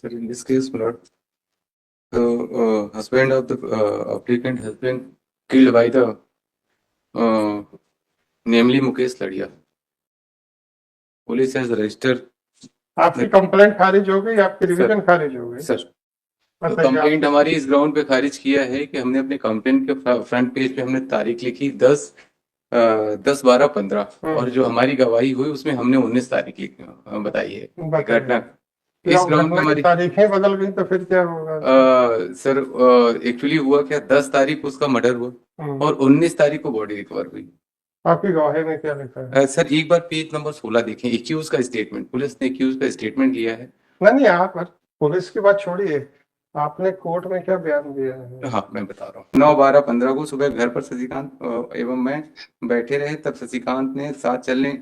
Sir, in this case, my lord, the husband of the applicant has been killed by the namely Mukesh Ladia. Police has registered. आपकी complaint खारिज हो गई, आपकी revision खारिज हो गई। सर, तो कंप्लेंट हमारी इस ग्राउंड पे खारिज किया है कि हमने अपने कंप्लेंट के फ्रंट पेज पे हमने तारीख लिखी 10/12/15 और जो हमारी गवाही हुई उसमें हमने 19 तारीख लिखी बताई है घटना। इस ग्राउंड पे हमारी तारीखें बदल गई तो फिर क्या होगा? सर एक्चुअली हुआ क्या, 10 तारीख उसका मर्डर हुआ और 19 तारीख को बॉडी रिकवर हुई। आपकी गवाही में क्या लिखा है? सर एक बार पेज नंबर 16 देखें, एक्यूज का स्टेटमेंट, पुलिस ने एक्यूज का स्टेटमेंट लिया है। नहीं, आप पुलिस की बात छोड़िए, आपने कोर्ट में क्या बयान दिया है? हाँ मैं बता रहा हूँ। 9/12/15 को सुबह घर पर शशिकांत एवं मैं बैठे रहे, तब शशिकांत ने साथ चलने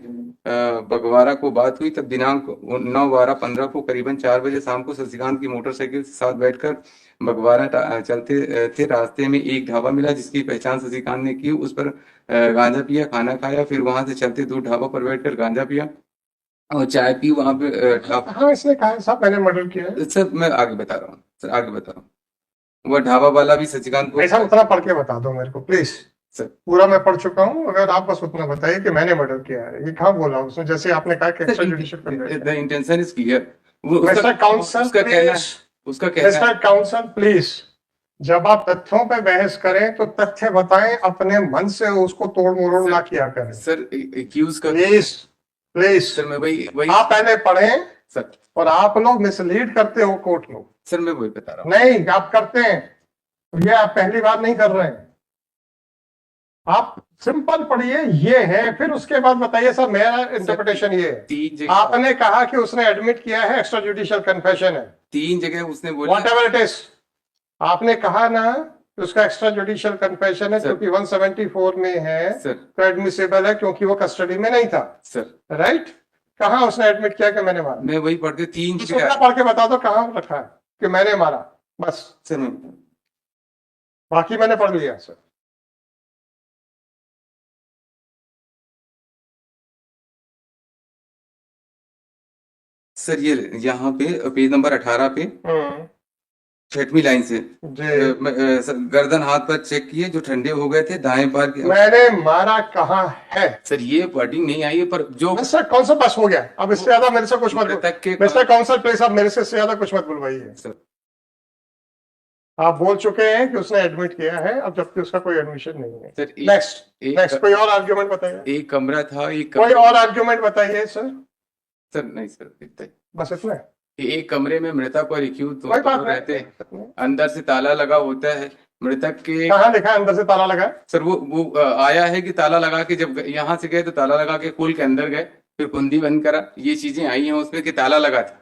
बगवारा को बात हुई। तब दिनांक 9/12/15 को करीबन 4 बजे शाम को शशिकांत की मोटरसाइकिल के साथ बैठकर बगवारा चलते थे। रास्ते में एक ढाबा मिला जिसकी पहचान शशिकांत ने की। उस पर गांजा पिया, खाना खाया, फिर वहां से चलते दूर ढाबा पर बैठकर गांजा पिया और चाय पी। वहां पे हाँ, इसने कहा साहब मैंने मर्डर किया है। सर मैं आगे बता रहा हूँ, सर आगे बता रहा हूँ। वह ढाबा वाला भी शशिकांत को ऐसा उतना पढ़ के बता दो मेरे को प्लीज। सर पूरा मैं पढ़ चुका हूँ, अगर आप बस उतना बताइए कि मैंने मर्डर किया है। ये कहाँ बोला उसने? जैसे आपने कहा कि extra judicial conviction. The intention is clear. Mister counsel please, उसका कहना है मिस्टर काउंसल प्लीज, जब आप तथ्यों पे बहस करें तो तथ्य बताएं, अपने मन से उसको तोड़ मरोड़ ना किया करें। सर एक्यूज का प्लीज प्लीज सर मैं वही आप पहले पढ़ें सर, और आप लोग मिसलीड करते हो कोर्ट में। सर मैं वही बता रहा हूँ। नहीं, आप करते हैं, ये आप पहली बार नहीं कर रहे हैं। आप सिंपल पढ़िए ये है, फिर उसके बाद बताइए सर मेरा इंटरप्रिटेशन ये है। आपने कहा कि उसने एडमिट किया है, एक्स्ट्रा जुडिशियल कन्फेशन है, 3 जगह उसने बोला, व्हाटएवर इट इज। आपने कहा ना कि उसका एक्स्ट्रा जुडिशियल कन्फेशन है क्योंकि 174 में है तो एडमिसेबल है क्योंकि वो कस्टडी में नहीं था सर, राइट? कहा उसने एडमिट किया कि मैंने मारा? मैं वही पढ़ के 3 जगह पढ़ के बता दो कहाँ रखा है कि मैंने मारा, बस सर बाकी मैंने पढ़ लिया सर। सर ये यहाँ पे पेज नंबर 18 पे 6वीं लाइन से गर्दन हाथ पर चेक किए जो ठंडे हो गए थे, दाएं पैर की। मैंने मारा कहाँ है? सर ये वर्डिंग नहीं आई है, पर जो सर कौन सा बस हो गया, अब इससे ज्यादा मेरे से कुछ मत। मिस्टर काउंसल प्लीज, आप मेरे से ज्यादा कुछ मत बुलवाइए सर। आप बोल चुके हैं कि उसने एडमिट किया है, अब जबकि उसका कोई एडमिशन नहीं है। सर नेक्स्ट कोई और आर्ग्यूमेंट बताइए। एक कमरा था, कोई और आर्ग्यूमेंट बताइए सर। सर नहीं सर इतना बस इतना। एक कमरे में मृतक और एक्यूज दोनों रहते हैं, अंदर से ताला लगा होता है। मृतक के कहाँ लिखा है अंदर से ताला लगा? सर वो आया है कि ताला लगा के जब यहाँ से गए तो ताला लगा के खोल के अंदर गए, फिर कुंडी बंद करा, ये चीजें आई हैं उसमें कि ताला लगा था।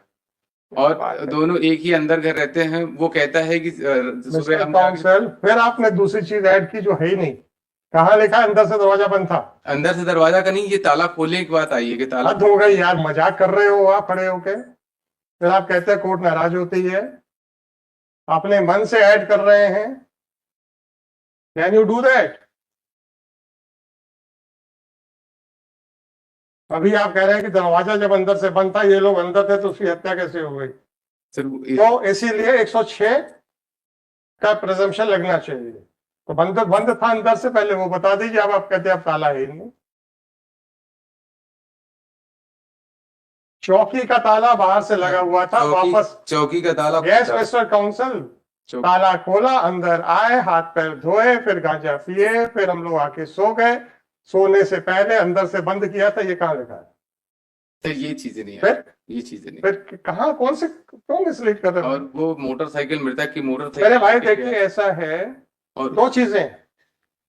और दोनों एक ही अंदर घर रहते हैं। वो कहता है कि फिर आपने दूसरी चीज ऐड की जो है ही नहीं। कहाँ लिखा अंदर से दरवाजा बंद था? अंदर से दरवाजा का नहीं, ये ताला खोलने की बात आई है कि ताला। हद हो गई यार, मजाक कर रहे हो आप खड़े होके, फिर आप कहते हैं कोर्ट नाराज होती है। अपने मन से ऐड कर रहे हैं। Can you do that? अभी आप कह रहे हैं कि दरवाजा जब अंदर से बंद था, ये लोग अंदर थे, तो उसकी हत्या कैसे हो गई? तो इसीलिए 106 का प्रिजम्पशन लगना चाहिए। तो बंद था अंदर से, पहले वो बता दीजिए। अब आप कहते हैं अब ताला है नहीं। चौकी का ताला बाहर से लगा हुआ था, वापस चौकी का ताला। यस मिस्टर काउंसल, ताला खोला, अंदर आए, हाथ पैर धोए, फिर गांजा पिए, फिर हम लोग आके सो गए। सोने से पहले अंदर से बंद किया था, ये कहाँ लिखा है? तो ये चीजें नहीं है, ये चीजें नहीं। फिर कहाँ, कौन से, क्यों मिसलीड कर रहे हैं? और वो मोटरसाइकिल, मृतक की मोटरसाइकिल। मेरे भाई देखिए ऐसा है, और 2 चीजें,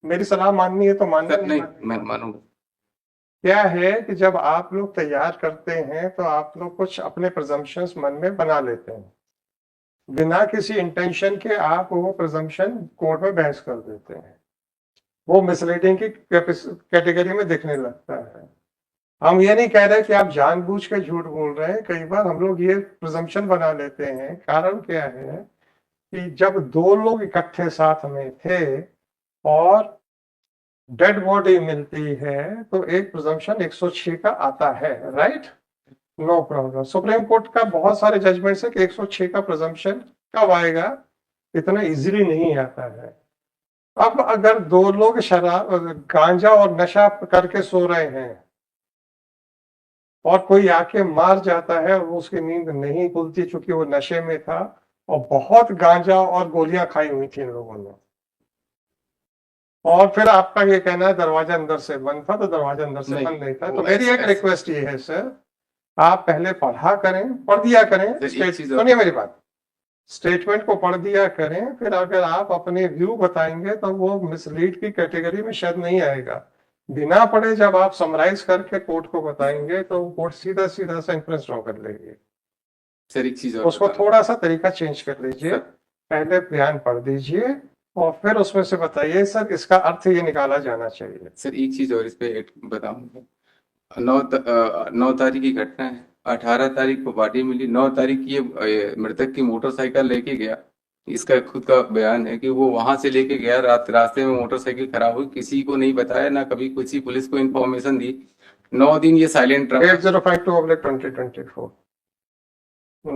मेरी सलाह माननी है तो मानना, नहीं मैं मानूंगा। क्या है कि जब आप लोग तैयार करते हैं तो आप लोग कुछ अपने प्रिजम्पशंस मन में बना लेते हैं, बिना किसी इंटेंशन के आप वो प्रिजम्पशन कोर्ट में बहस कर देते हैं। वो मिसलीडिंग की कैटेगरी में दिखने लगता है। हम ये नहीं कह रहे कि आप जानबूझ के झूठ बोल रहे हैं, कई बार हम लोग ये प्रिजम्पशन बना लेते हैं। कारण क्या है कि जब 2 लोग इकट्ठे साथ में थे और डेड बॉडी मिलती है तो एक प्रिजम्पशन 106 का आता है, right? No problem. Supreme court का बहुत सारे जजमेंट्स है कि 106 का प्रिजम्पशन कब आएगा, इतना इजीली नहीं आता है। अब अगर दो लोग शराब गांजा और नशा करके सो रहे हैं और कोई आके मार जाता है और उसकी नींद नहीं खुलती क्योंकि वो नशे में था और बहुत गांजा और गोलियां खाई हुई थी इन लोगों ने, और फिर आपका ये कहना है दरवाजा अंदर से बंद था, तो दरवाजा अंदर से नहीं, बंद नहीं था। वो तो मेरी एक रिक्वेस्ट ये है सर, आप पहले पढ़ दिया करें, सुनिए मेरी बात, स्टेटमेंट को पढ़ दिया करें, फिर अगर आप अपने व्यू बताएंगे तो वो मिसलीड की कैटेगरी में शायद नहीं आएगा। बिना पढ़े जब आप समराइज करके कोर्ट को बताएंगे तो कोर्ट सीधा सीधा सा इंप्रेस ड्रॉ कर लेगी। सर एक चीज और उसको बताना। थोड़ा सा तरीका चेंज कर लीजिए, सर, पहले बयान पढ़ दीजिए और फिर उसमें से बताइए सर इसका अर्थ ये निकाला जाना चाहिए। सर एक चीज और इस पे बताऊंगा। 9 तारीख की घटना है, 18 तारीख को बॉडी मिली, 9 तारीख की ये मृतक की मोटरसाइकिल लेके गया। इसका खुद का बयान है कि वो वहां से लेके गया, रास्ते में मोटरसाइकिल खराब हुई, किसी को नहीं बताया, ना कभी किसी पुलिस को इन्फॉर्मेशन दी। 9 दिन ये साइलेंट रहा। 8052/2024.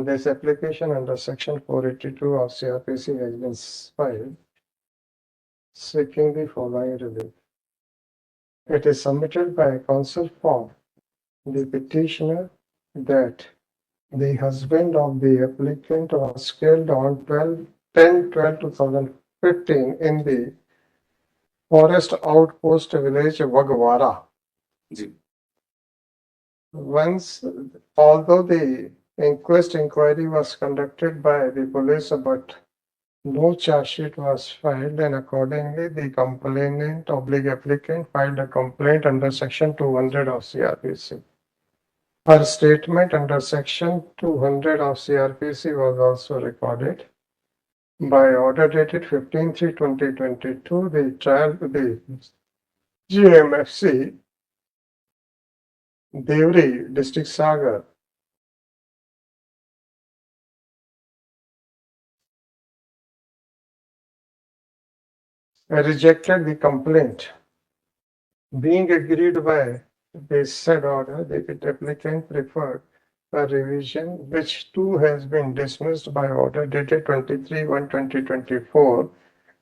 This application under Section 482 of CRPC has been filed seeking the following relief. It is submitted by counsel for the petitioner that the husband of the applicant was killed on 10/12/2015 in the forest outpost village Vagwara. Ji, Once, although the inquiry was conducted by the police, but no charge sheet was filed, and accordingly, the complainant/applicant filed a complaint under Section 200 of CRPC. Her statement under Section 200 of CRPC was also recorded. By order dated 15/3/2022, the GMFC, Devri, District Sagar, rejected the complaint. Being agreed by the said order, the applicant preferred a revision, which too has been dismissed by order dated 23/1/2024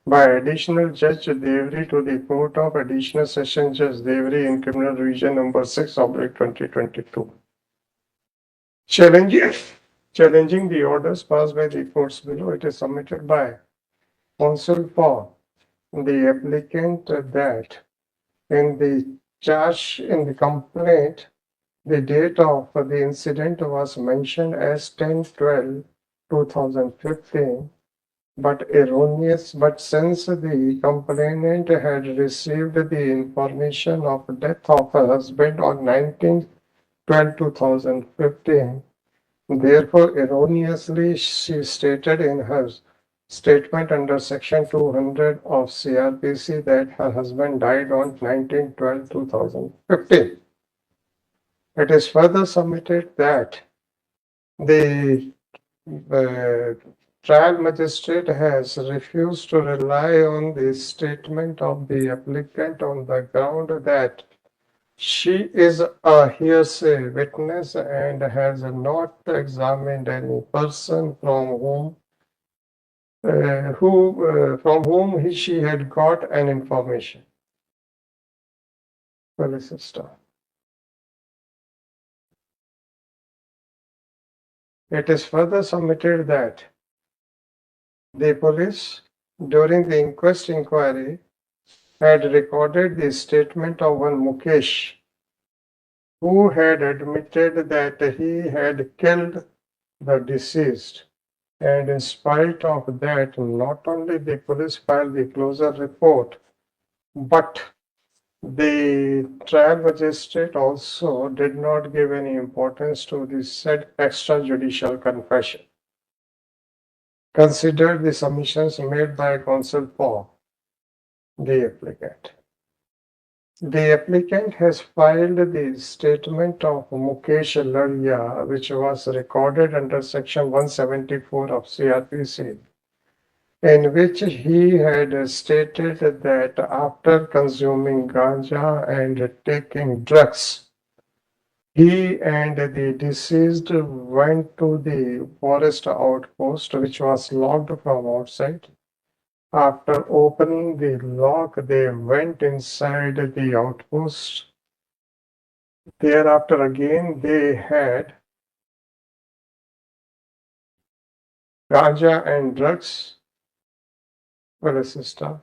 by Additional Judge Devri to the Court of Additional Session Judge Devri in Criminal Division number 6/2022. Challenging the orders passed by the courts below, it is submitted by counsel for the applicant that in the complaint, the date of the incident was mentioned as 10/12/2015, but erroneous. But since the complainant had received the information of death of her husband on 19/12/2015, therefore erroneously she stated in her statement under Section 200 of CRPC that her husband died on 19/12/2015. It is further submitted that the trial magistrate has refused to rely on the statement of the applicant on the ground that she is a hearsay witness and has not examined any person from whom she had got an information. Solicitor. It is further submitted that the police, during the inquiry, had recorded the statement of one Mukesh, who had admitted that he had killed the deceased. And in spite of that, not only the police filed the closure report, but the trial magistrate also did not give any importance to the said extrajudicial confession. Consider the submissions made by counsel for the applicant. The applicant has filed the statement of Mukesh Ladia, which was recorded under Section 174 of CRPC, in which he had stated that after consuming ganja and taking drugs, He and the deceased went to the forest outpost, which was locked from outside. After opening the lock, they went inside the outpost. Thereafter, again, they had ganja and drugs for a sister.